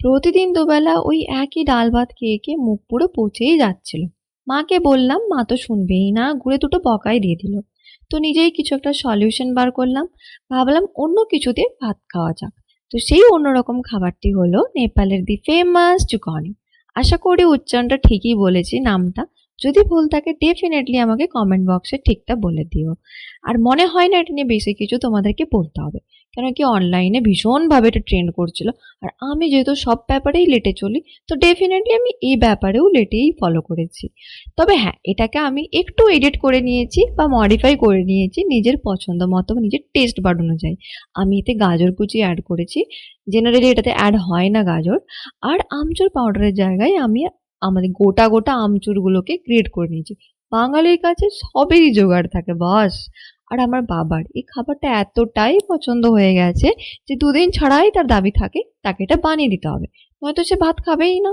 প্রতিদিন দুবেলা ওই একই ডাল ভাত খেয়ে খেয়ে মুখ পুরো পচেই যাচ্ছিল। মাকে বললাম, মা তো শুনবেই না, ঘুরে দুটো বকাই দিয়ে দিল। তো নিজেই কিছু একটা সলিউশন বার করলাম। ভাবলাম অন্য কিছু দিয়ে ভাত খাওয়া যাক। তো সেই অন্যরকম খাবারটি হলো নেপালের দি ফেমাস চুকনি। আশা করি উচ্চারণটা ঠিকই বলেছি নামটা। যদি ভুল থাকে ডেফিনেটলি আমাকে কমেন্ট বক্সে ঠিকটা বলে দিও। আর মনে হয় না এটা নিয়ে বেশি কিছু তোমাদেরকে বলতে হবে, কেন কি অনলাইনে ভীষণভাবে এটা ট্রেন্ড করছিল। আর আমি যেহেতু সব ব্যাপারেই লেটে চলি, তো ডেফিনেটলি আমি এই ব্যাপারেও লেটেই ফলো করেছি। তবে হ্যাঁ, এটাকে আমি একটু এডিট করে নিয়েছি বা মডিফাই করে নিয়েছি নিজের পছন্দ মতো, নিজের টেস্ট বাড অনুযায়ী। আমি এতে গাজর কুচি অ্যাড করেছি। জেনারেলি এটাতে অ্যাড হয় না গাজর। আর আমচুর পাউডারের জায়গায় আমি আমাদের গোটা গোটা আমচুরগুলোকে গ্রেট করে নিয়েছি। বাঙালির কাছে সবেরই জোগাড় থাকে বস। আর আমার বাবার এই খাবারটা এতটাই পছন্দ হয়ে গেছে যে দুদিন ছাড়াই তার দাবি থাকে তাকে এটা বানিয়ে দিতে হবে, নয়তো সে ভাত খাবেই না।